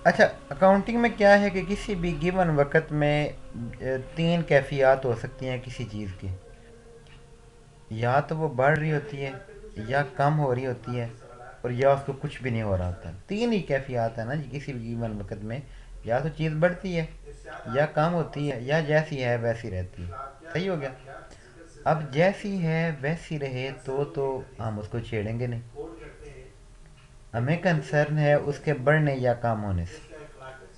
अच्छा, अकाउंटिंग में क्या है कि किसी भी गिवन वक्त में तीन कैफियत हो सकती हैं किसी चीज़ की। या तो वो बढ़ रही होती है, या कम हो रही होती है, और या उसको कुछ भी नहीं हो रहा होता। तीन ही कैफियत है ना जी किसी भी गिवन वक्त में। या तो चीज़ बढ़ती है, या कम होती है, या जैसी है वैसी रहती है। सही हो गया। अब जैसी है वैसी रहे तो हम उसको छेड़ेंगे नहीं। हमें कंसर्न है उसके बढ़ने या कम होने से।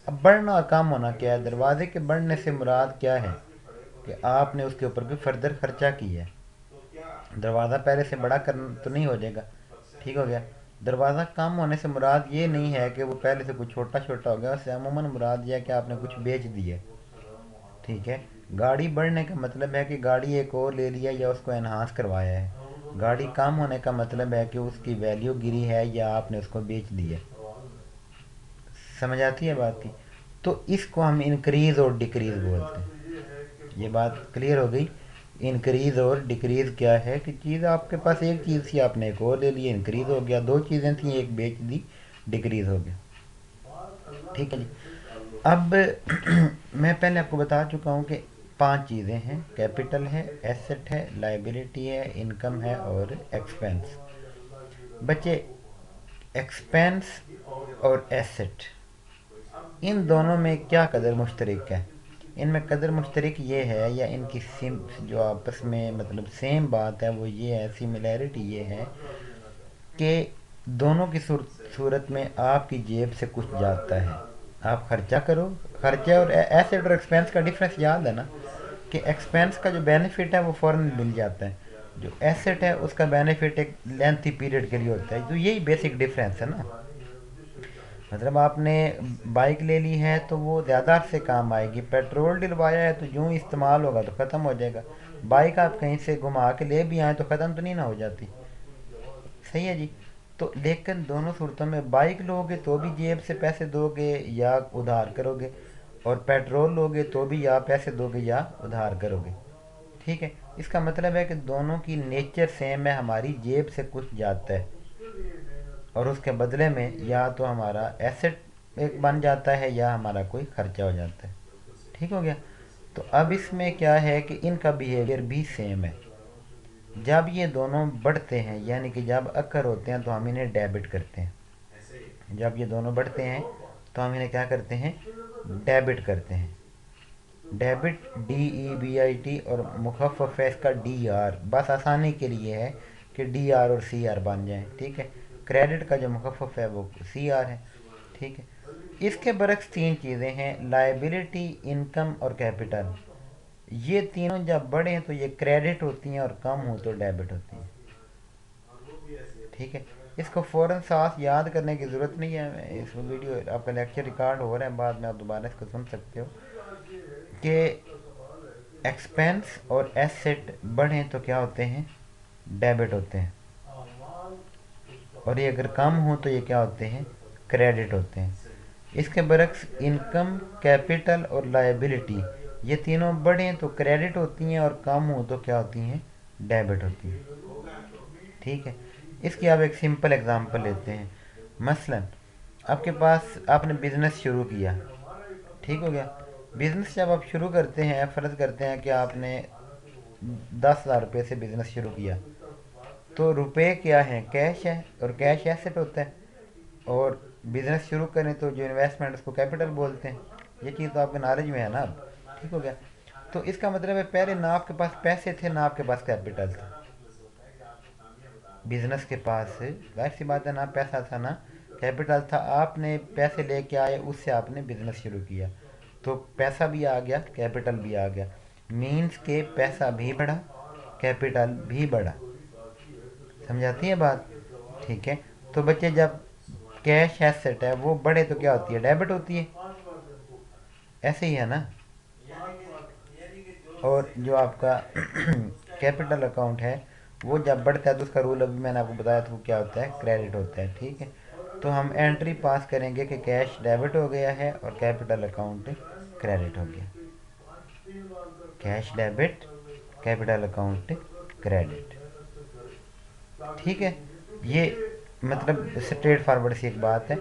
अब बढ़ना और कम होना क्या है? दरवाजे के बढ़ने से मुराद क्या है कि आपने उसके ऊपर कोई फर्दर खर्चा किया है। दरवाज़ा पहले से बड़ा कर तो नहीं हो जाएगा। ठीक हो गया। दरवाज़ा कम होने से मुराद ये नहीं है कि वो पहले से कुछ छोटा छोटा हो गया, उससे अमूमन मुराद यह है कि आपने कुछ बेच दिया। ठीक है। गाड़ी बढ़ने का मतलब है कि गाड़ी एक और ले लिया या उसको एनहांस करवाया है। गाड़ी कम होने का मतलब है कि उसकी वैल्यू गिरी है या आपने उसको बेच दिया। समझ आती है बात की? तो इसको हम इंक्रीज और डिक्रीज बोलते हैं। ये बात क्लियर हो गई। इंक्रीज और डिक्रीज क्या है कि चीज़ आपके पास एक चीज़ थी, आपने एक और ले ली, इंक्रीज हो गया। दो चीज़ें थी, एक बेच दी, डिक्रीज हो गया। ठीक है जी। अब मैं पहले आपको बता चुका हूँ कि पांच चीज़ें हैं। कैपिटल है, एसेट है, लाइबिलिटी है, इनकम है और एक्सपेंस। बच्चे, एक्सपेंस और एसेट, इन दोनों में क्या कदर मुश्तरक है? इनमें कदर मुश्तरक ये है, या इनकी सिम जो आपस में मतलब सेम बात है वो ये है, सिमिलैरिटी ये है कि दोनों की सूरत में आपकी जेब से कुछ जाता है। आप खर्चा करो। खर्चे और एसेट और एक्सपेंस का डिफरेंस याद है ना? कि एक्सपेंस का जो बेनिफिट है वो फ़ौरन मिल जाता है। जो एसेट है उसका बेनिफिट एक लेंथी पीरियड के लिए होता है। तो यही बेसिक डिफरेंस है ना। मतलब आपने बाइक ले ली है तो वो ज़्यादा से काम आएगी। पेट्रोल डलवाया है तो यूं इस्तेमाल होगा तो ख़त्म हो जाएगा। बाइक आप कहीं से घुमा के ले भी आए तो ख़त्म तो नहीं ना हो जाती। सही है जी। तो लेकिन दोनों सूरतों में बाइक लोगे तो भी जेब से पैसे दोगे या उधार करोगे, और पेट्रोल लोगे तो भी या पैसे दोगे या उधार करोगे। ठीक है। इसका मतलब है कि दोनों की नेचर सेम है। हमारी जेब से कुछ जाता है और उसके बदले में या तो हमारा एसेट एक बन जाता है या हमारा कोई खर्चा हो जाता है। ठीक हो गया। तो अब इसमें क्या है कि इनका बिहेवियर भी सेम है। जब ये दोनों बढ़ते हैं यानी कि जब अक्कर होते हैं तो हम इन्हें डेबिट करते हैं। जब ये दोनों बढ़ते हैं तो हम इन्हें क्या करते हैं? डेबिट करते हैं। डेबिट, DEBIT, और मुखफ़फ़ है इसका DR। बस आसानी के लिए है कि DR और CR बन जाए। ठीक है। क्रेडिट का जो मुखफ़फ़ है वो CR है। ठीक है। इसके बरक्स तीन चीज़ें हैं, लाइबिलिटी, इनकम और कैपिटल। ये तीनों जब बढ़े हैं तो ये क्रेडिट होती हैं, और कम हो तो डेबिट होती हैं। ठीक है। इसको फ़ौरन साथ याद करने की ज़रूरत नहीं है। इस वीडियो आपका लेक्चर रिकॉर्ड हो रहा है, बाद में आप दोबारा इसको सुन सकते हो कि एक्सपेंस और एसेट बढ़ें तो क्या होते हैं? डेबिट होते हैं। और ये अगर कम हो तो ये क्या होते हैं? क्रेडिट होते हैं। इसके बरक्स इनकम, कैपिटल और लायबिलिटी, ये तीनों बढ़ें तो क्रेडिट होती हैं, और कम हो तो क्या होती हैं? डेबिट होती हैं। ठीक है। इसकी आप एक सिंपल एग्जांपल लेते हैं। मसलन आपके पास, आपने बिज़नेस शुरू किया। ठीक हो गया। बिज़नेस जब आप शुरू करते हैं, फ़र्ज़ करते हैं कि आपने 10,000 रुपये से बिज़नेस शुरू किया, तो रुपए क्या है? कैश है, और कैश एसेट होता है। और बिज़नेस शुरू करें तो जो इन्वेस्टमेंट उसको कैपिटल बोलते हैं। ये चीज़ तो आपके नॉलेज में है ना अब। ठीक हो गया। तो इसका मतलब है पहले ना आपके पास पैसे थे ना आपके पास कैपिटल था। बिजनेस के पास जाहिर सी बात है ना पैसा था ना कैपिटल था। आपने पैसे लेके आए, उससे आपने बिजनेस शुरू किया, तो पैसा भी आ गया, कैपिटल भी आ गया। मीन्स के पैसा भी बढ़ा, कैपिटल भी बढ़ा। समझाती है बात? ठीक है। तो बच्चे, जब कैश एसेट है वो बढ़े तो क्या होती है? डेबिट होती है। ऐसे ही है ना। और जो आपका कैपिटल अकाउंट है वो जब बढ़ता है तो उसका रूल अभी मैंने आपको बताया था, वो क्या होता है? क्रेडिट होता है। ठीक है। तो हम एंट्री पास करेंगे कि कैश डेबिट हो गया है और कैपिटल अकाउंट क्रेडिट हो गया। Cash debit, capital account credit. ठीक है। ये मतलब स्ट्रेट फॉरवर्ड सी एक बात है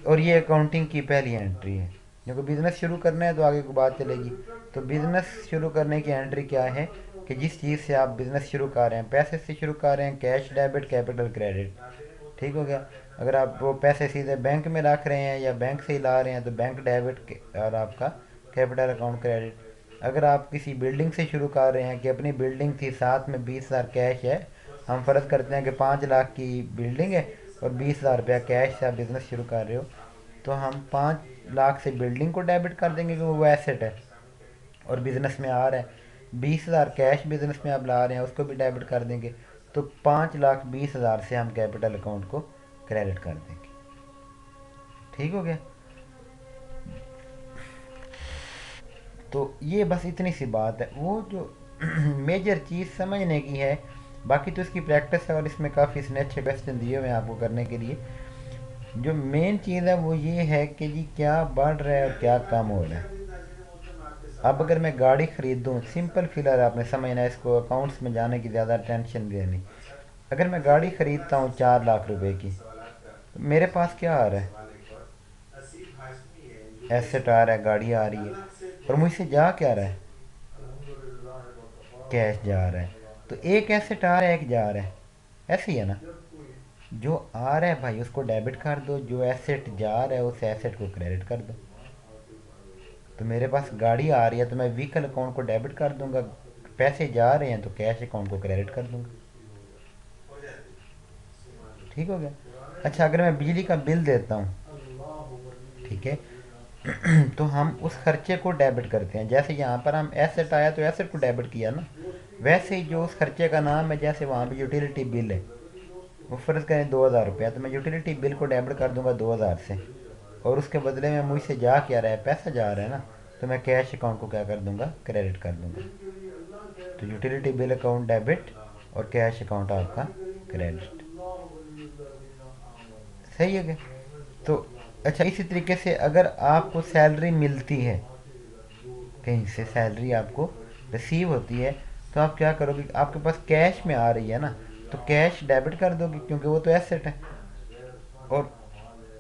और ये अकाउंटिंग की पहली एंट्री है। क्योंकि बिज़नेस शुरू करना है तो आगे की बात चलेगी। तो बिज़नेस शुरू करने की एंट्री क्या है कि जिस चीज़ से आप बिज़नेस शुरू कर रहे हैं, पैसे से शुरू कर रहे हैं, कैश, डेबिट, कैपिटल, क्रेडिट। ठीक हो गया। अगर आप वो पैसे सीधे बैंक में रख रहे हैं या बैंक से ही ला रहे हैं तो बैंक डेबिट और आपका कैपिटल अकाउंट क्रेडिट। अगर आप किसी बिल्डिंग से शुरू कर रहे हैं कि अपनी बिल्डिंग थी, साथ में 20,000 कैश है, हम फ़र्ज़ करते हैं कि 5 लाख की बिल्डिंग है और 20,000 रुपया कैश से आप बिज़नेस शुरू कर रहे हो, तो हम 5 लाख से बिल्डिंग को डेबिट कर देंगे क्योंकि वो एसेट है और बिज़नेस में आ रहा है। 20,000 कैश बिज़नेस में आप ला रहे हैं, उसको भी डेबिट कर देंगे। तो 5,20,000 से हम कैपिटल अकाउंट को क्रेडिट कर देंगे। ठीक हो गया। तो ये बस इतनी सी बात है, वो जो मेजर चीज़ समझने की है। बाकी तो इसकी प्रैक्टिस है और इसमें काफ़ी इसने अच्छे क्वेश्चन दिए हुए हैं आपको करने के लिए। जो मेन चीज़ है वो ये है कि जी क्या बढ़ रहा है और क्या कम हो रहा है। अब अगर मैं गाड़ी ख़रीदूँ, सिंपल फिलर आपने समझना है, इसको अकाउंट्स में जाने की ज़्यादा टेंशन देनी। अगर मैं गाड़ी ख़रीदता हूँ 4 लाख रुपए की, तो मेरे पास क्या आ रहा है? एसेट आ रहा है, गाड़ी आ रही है, और मुझसे जा क्या रहा है? कैश जा रहा है। तो एक एसेट आ रहा है, एक जा रहा है, ऐसे ही है ना। जो आ रहा है भाई उसको डेबिट कर दो, जो एसेट जा रहा है उस एसेट को क्रेडिट कर दो। तो मेरे पास गाड़ी आ रही है तो मैं व्हीकल अकाउंट को डेबिट कर दूंगा, पैसे जा रहे हैं तो कैश अकाउंट को क्रेडिट कर दूंगा। ठीक हो गया। अच्छा, अगर मैं बिजली का बिल देता हूँ, ठीक है, तो हम उस खर्चे को डेबिट करते हैं। जैसे यहाँ पर हम एसेट आया तो एसेट को डेबिट किया ना, वैसे ही जो उस खर्चे का नाम है, जैसे वहाँ पे यूटिलिटी बिल है, वो फ़र्ज़ करें 2,000 रुपया, तो मैं यूटिलिटी बिल को डेबिट कर दूंगा 2,000 से, और उसके बदले में मुझसे जा क्या रहा है? पैसा जा रहा है ना, तो मैं कैश अकाउंट को क्या कर दूंगा? क्रेडिट कर दूंगा। तो यूटिलिटी बिल अकाउंट डेबिट और कैश अकाउंट आपका क्रेडिट। सही है क्या? तो अच्छा, इसी तरीके से अगर आपको सैलरी मिलती है, कहीं से सैलरी आपको रिसीव होती है, तो आप क्या करोगे? आपके पास कैश में आ रही है ना, तो कैश डेबिट कर दोगे क्योंकि वो तो एसेट है। और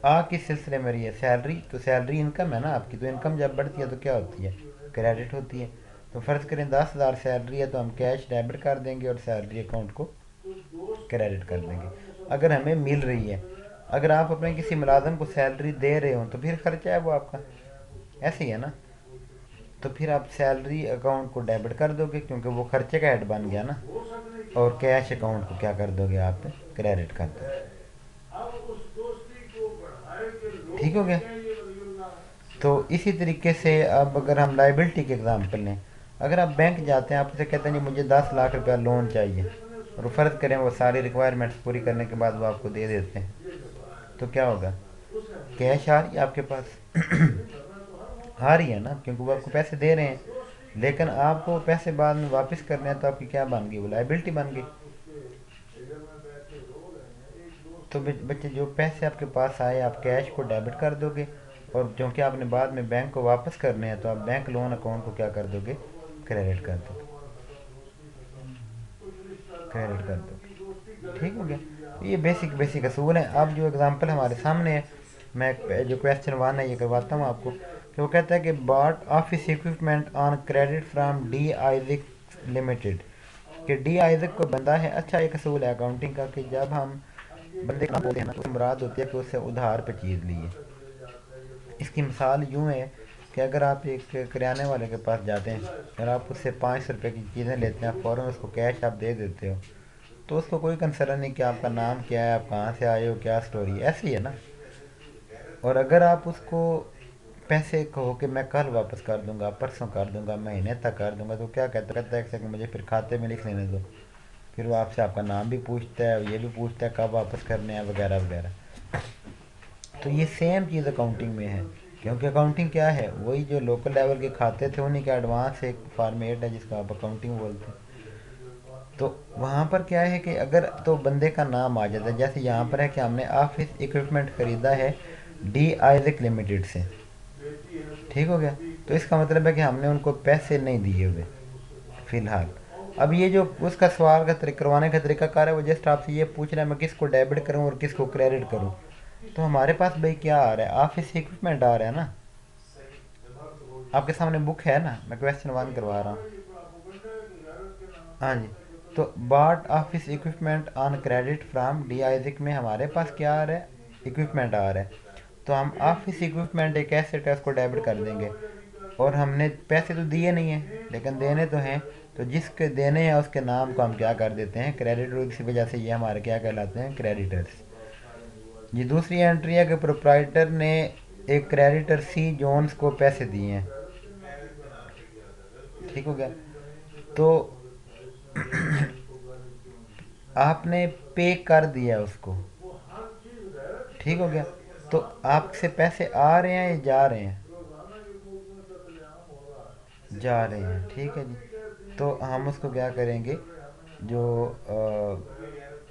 आ किस सिलसिले में रही है? सैलरी, तो सैलरी इनकम है ना आपकी, तो इनकम जब बढ़ती है तो क्या होती है? क्रेडिट होती है। तो फ़र्ज़ करें 10,000 सैलरी है तो हम कैश डेबिट कर देंगे और सैलरी अकाउंट को क्रेडिट कर देंगे अगर हमें मिल रही है। अगर आप अपने किसी मुलाजम को सैलरी दे रहे हो तो फिर खर्चा है वो आपका, ऐसे ही है ना। तो फिर आप सैलरी अकाउंट को डेबिट कर दोगे क्योंकि वो खर्चे का हेड बन गया ना, और कैश अकाउंट को क्या कर दोगे? आप क्रेडिट कर दोगे। ठीक हो गया। तो इसी तरीके से अब अगर हम लाइबिलिटी के एग्जांपल लें, अगर आप बैंक जाते हैं, आपसे कहते हैं जी मुझे 10 लाख रुपया लोन चाहिए, और फ़र्ज़ करें वो सारी रिक्वायरमेंट्स पूरी करने के बाद वो आपको दे देते हैं, तो क्या होगा? कैश आ रही है आपके पास आ रही है ना, क्योंकि वो आपको पैसे दे रहे हैं। लेकिन आपको पैसे बाद में वापस करने हैं तो आपकी क्या बन गई? वो लाइबिलिटी बन गई। तो बच्चे, जो पैसे आपके पास आए आप कैश को डेबिट कर दोगे, और जो कि आपने बाद में बैंक को वापस करने हैं तो आप बैंक लोन अकाउंट को क्या कर दोगे? क्रेडिट कर दोगे। क्रेडिट कर दोगे। ठीक हो गया। ये बेसिक बेसिक असूल हैं। अब जो एग्जांपल हमारे सामने है, मैं जो क्वेश्चन 1 है ये करवाता हूँ आपको, कि वो कहता है कि bought office equipment on credit from D Isaac limited. कि डी आइजक को बंदा है। अच्छा, एक असूल है अकाउंटिंग का कि जब हम बंदे का नाम बोलते हैं ना, तो मुराद होती है कि उससे उधार पे चीज़ ली है। इसकी मिसाल यूँ है कि अगर आप एक किराने वाले के पास जाते हैं और आप उससे 500 रुपये की चीज़ें लेते हैं, फ़ौरन उसको कैश आप दे देते हो, तो उसको कोई कंसर्न नहीं कि आपका नाम क्या है, आप कहाँ से आए हो, क्या स्टोरी है, ऐसी है ना। और अगर आप उसको पैसे कहो कि मैं कल वापस कर दूंगा, परसों कर दूंगा, महीने तक कर दूंगा, तो क्या कहता है कि मुझे फिर खाते में लिख लेने दो। फिर वो आपसे आपका नाम भी पूछता है, ये भी पूछता है कब वापस करने हैं, वगैरह वगैरह। तो ये सेम चीज़ अकाउंटिंग में है, क्योंकि अकाउंटिंग क्या है? वही जो लोकल लेवल के खाते थे उन्हीं का एडवांस एक फॉर्मेट है जिसको आप अकाउंटिंग बोलते हैं। तो वहाँ पर क्या है कि अगर तो बंदे का नाम आ जाता है, जैसे यहाँ पर है कि हमने ऑफिस इक्विपमेंट ख़रीदा है डी आइजक लिमिटेड से। ठीक हो गया। तो इसका मतलब है कि हमने उनको पैसे नहीं दिए हुए फ़िलहाल। अब ये जो उसका सवाल का करवाने का तरीका कार है, वो जस्ट आपसे ये पूछ रहा है मैं किसको डेबिट करूँ और किसको क्रेडिट करूँ। तो हमारे पास भाई क्या आ रहा है, ऑफिस इक्विपमेंट आ रहा है ना। आपके सामने बुक है ना, मैं क्वेश्चन वन करवा रहा हूँ। हाँ जी। तो bought office equipment on credit from D Isaac में हमारे पास क्या आ रहा है, इक्विपमेंट आ रहा है। तो हम ऑफिस इक्विपमेंट एक एसेट है, उसको डेबिट कर देंगे। और हमने पैसे तो दिए नहीं है लेकिन देने तो हैं। तो जिसके देने हैं उसके नाम को हम क्या कर देते हैं, क्रेडिटर। इसी वजह से ये हमारे क्या कहलाते हैं, क्रेडिटर्स। ये दूसरी एंट्री है कि प्रोप्राइटर ने एक क्रेडिटर सी जोन्स को पैसे दिए हैं। ठीक हो गया। तो आपने पे कर दिया उसको। ठीक हो गया। तो आपसे पैसे आ रहे हैं या जा रहे हैं, जा रहे हैं। ठीक है जी। तो हम उसको क्या करेंगे, जो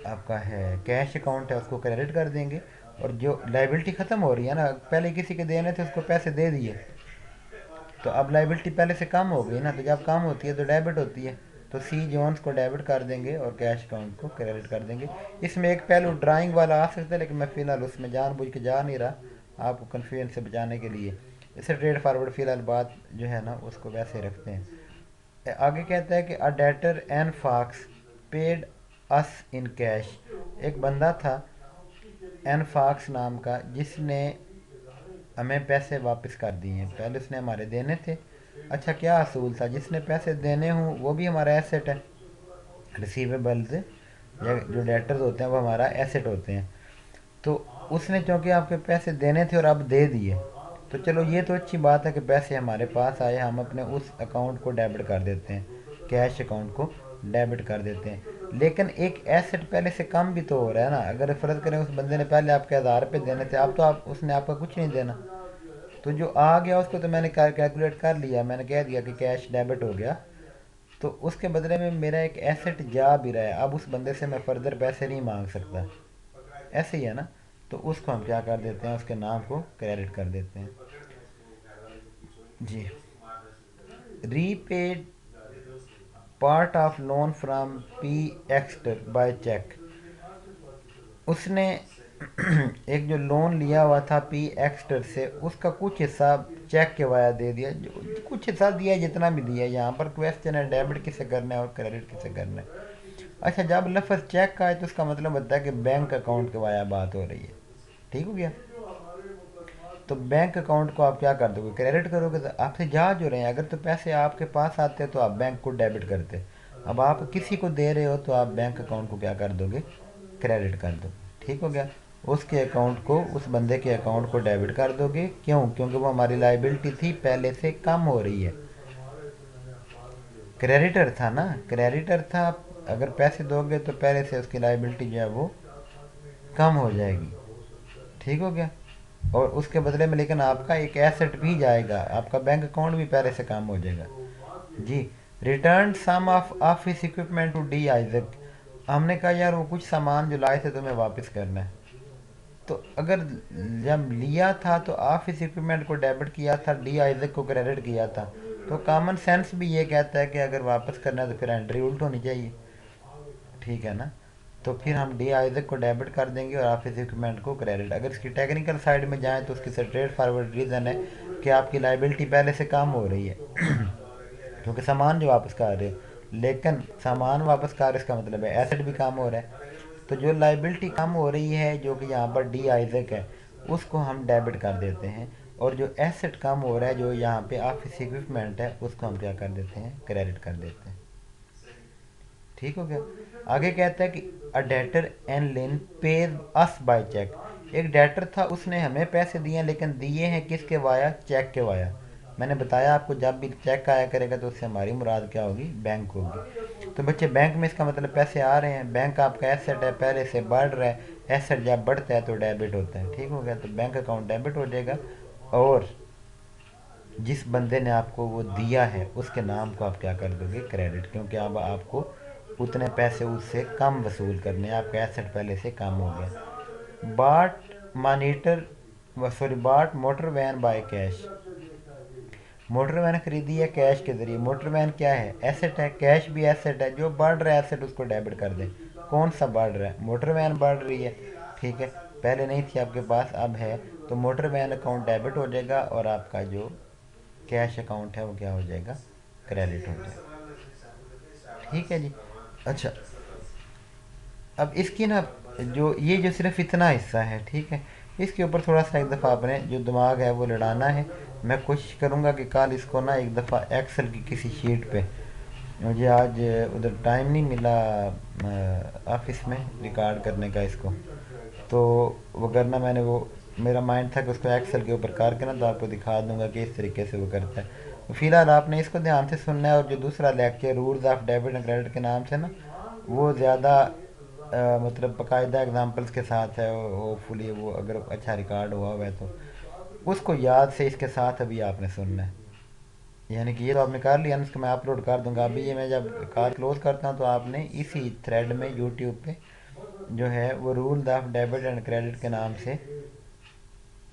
आपका है कैश अकाउंट है उसको क्रेडिट कर देंगे। और जो लाइबिलिटी ख़त्म हो रही है ना, पहले किसी के देने थे उसको पैसे दे दिए, तो अब लाइबिलिटी पहले से कम हो गई ना, तो जब कम होती है तो डेबिट होती है। तो सी जोन्स को डेबिट कर देंगे और कैश अकाउंट को क्रेडिट कर देंगे। इसमें एक पहलू ड्राइंग वाला आ सकता है, लेकिन मैं फ़िलहाल उसमें जानबूझ के जा नहीं रहा, आपको कन्फ्यूजन से बचाने के लिए। इसे ट्रेड फॉरवर्ड फ़िलहाल बात जो है ना उसको वैसे रखते हैं। आगे कहता है कि a debtor N Fox paid us in cash. एक बंदा था एन फॉक्स नाम का, जिसने हमें पैसे वापस कर दिए हैं। पहले उसने हमारे देने थे। अच्छा, क्या असूल था, जिसने पैसे देने हों वो भी हमारा एसेट है। रिसीवेबल्स या जो डेटर्स होते हैं वो हमारा एसेट होते हैं। तो उसने चूँकि आपके पैसे देने थे और अब दे दिए, तो चलो ये तो अच्छी बात है कि पैसे हमारे पास आए, हम अपने उस अकाउंट को डेबिट कर देते हैं, कैश अकाउंट को डेबिट कर देते हैं। लेकिन एक एसेट पहले से कम भी तो हो रहा है ना। अगर फ़र्ज़ करें उस बंदे ने पहले आपके 1000 रुपये देने थे, अब तो आप उसने आपका कुछ नहीं देना। तो जो आ गया उसको तो मैंने कैलकुलेट कर लिया, मैंने कह दिया कि कैश डेबिट हो गया। तो उसके बदले में मेरा एक एसेट जा भी रहा है, अब उस बंदे से मैं फर्दर पैसे नहीं मांग सकता। ऐसे ही है ना। तो उसको हम क्या कर देते हैं, उसके नाम को क्रेडिट कर देते हैं जी। Repaid part of loan from P Exeter by cheque. उसने एक जो लोन लिया हुआ था पी एक्सटर से, उसका कुछ हिस्सा चेक के वाया दे दिया। जो कुछ हिस्सा दिया, जितना भी दिया, यहाँ पर क्वेश्चन है डेबिट किसे करना है और क्रेडिट किसे करना है। अच्छा, जब लफ्ज़ चेक का है तो उसका मतलब होता है कि बैंक अकाउंट के वाया बात हो रही है। ठीक हो गया। तो बैंक अकाउंट को आप क्या कर दोगे, क्रेडिट करोगे। तो आपसे जा जो रहे हैं, अगर तो पैसे आपके पास आते तो आप बैंक को डेबिट करते। अब आप किसी को दे रहे हो तो आप बैंक अकाउंट को क्या कर दोगे, क्रेडिट कर दो। ठीक हो गया। उसके अकाउंट को, उस बंदे के अकाउंट को डेबिट कर दोगे। क्यों? क्योंकि वो हमारी लाइबिलिटी थी, पहले से कम हो रही है। क्रेडिटर था ना, क्रेडिटर था। अगर पैसे दोगे तो पहले से उसकी लाइबिलिटी जो है वो कम हो जाएगी। ठीक हो गया। और उसके बदले में लेकिन आपका एक एसेट भी जाएगा, आपका बैंक अकाउंट भी पहले से कम हो जाएगा जी। Return some of office equipment to D Isaac. हमने कहा यार वो कुछ सामान जो लाए थे तुम्हें वापस करना है। तो अगर जब लिया था तो ऑफिस इक्विपमेंट को डेबिट किया था, डी आइजक को क्रेडिट किया था। तो कॉमन सेंस भी ये कहता है कि अगर वापस करना है तो फिर एंट्री उल्ट होनी चाहिए। ठीक है ना। तो फिर हम डी आइजक को डेबिट कर देंगे और ऑफिस इक्विपमेंट को क्रेडिट। अगर इसकी टेक्निकल साइड में जाएं तो उसकी स्ट्रेट फॉरवर्ड रीज़न है कि आपकी लाइबिलिटी पहले से कम हो रही है क्योंकि सामान जो वापस कर रहे हो। लेकिन सामान वापस कर इसका मतलब है एसेट भी कम हो रहा है। तो जो लाइबिलिटी कम हो रही है, जो कि यहाँ पर डी आइजक है, उसको हम डेबिट कर देते हैं। और जो एसेट कम हो रहा है, जो यहाँ पे ऑफिस इक्विपमेंट है, उसको हम क्या कर देते हैं, क्रेडिट कर देते हैं। ठीक हो गया। आगे कहता है कि a debtor N Lane pays us by cheque. एक डेटर था, उसने हमें पैसे दिए, लेकिन दिए हैं किसके वाया, चेक के वाया। मैंने बताया आपको, जब भी चेक आया करेगा तो उससे हमारी मुराद क्या होगी, बैंक होगी। तो बच्चे बैंक में इसका मतलब पैसे आ रहे हैं, बैंक आपका एसेट है, पहले से बढ़ रहा है। एसेट जब बढ़ता है तो डेबिट होता है। ठीक हो गया। तो बैंक अकाउंट डेबिट हो जाएगा। और जिस बंदे ने आपको वो दिया है उसके नाम को आप क्या कर दोगे, क्रेडिट। क्योंकि अब आपको उतने पैसे उससे कम वसूल करने हैं, आपका एसेट पहले से कम हो गया। Bought monitor, sorry, bought motor van by cash. Motor van खरीदी है कैश के ज़रिए। मोटर वैन क्या है, एसेट है, कैश भी एसेट है। जो बढ़ रहा है एसेट उसको डेबिट कर दें। कौन सा बढ़ रहा है, मोटर वैन बढ़ रही है। ठीक है। पहले नहीं थी आपके पास, अब है, तो मोटर वैन अकाउंट डेबिट हो जाएगा और आपका जो कैश अकाउंट है वो क्या हो जाएगा, क्रेडिट हो जाएगा। ठीक है जी। अच्छा, अब इसकी ना, जो ये जो सिर्फ इतना हिस्सा है, ठीक है, इसके ऊपर थोड़ा सा एक दफ़ा आपने जो दिमाग है वो लड़ाना है। मैं कोशिश करूँगा कि कल इसको ना एक दफ़ा एक्सेल की किसी शीट पे, मुझे आज उधर टाइम नहीं मिला ऑफिस में रिकॉर्ड करने का इसको, तो वगरना मैंने वो, मेरा माइंड था कि उसको एक्सेल के ऊपर करके ना तो आपको दिखा दूंगा कि इस तरीके से वो करता है। तो फिलहाल आपने इसको ध्यान से सुनना है, और जो दूसरा lecture rules of debit and credit के नाम से ना, वो ज़्यादा मतलब बाकायदा एग्जांपल्स के साथ है, होपफुली वो अगर अच्छा रिकॉर्ड हुआ हुआ है तो उसको याद से इसके साथ अभी आपने सुनना है। यानी कि ये तो आपने कर लिया ना, इसको मैं अपलोड कर दूंगा अभी। ये मैं जब कार क्लोज करता हूँ तो आपने इसी थ्रेड में यूट्यूब पे जो है वो rule of debit and credit के नाम से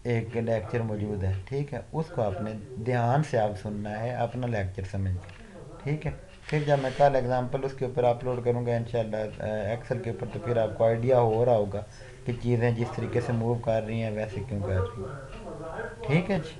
एक लेक्चर मौजूद है, ठीक है, उसको आपने ध्यान से आप सुनना है अपना लेक्चर समझ के, ठीक है। फिर जब मैं कल एग्जांपल उसके ऊपर अपलोड करूँगा इंशाल्लाह एक्सेल के ऊपर, तो फिर आपको आइडिया हो रहा होगा कि चीज़ें जिस तरीके से मूव कर रही हैं वैसे क्यों कर रही हैं। ठीक है जी।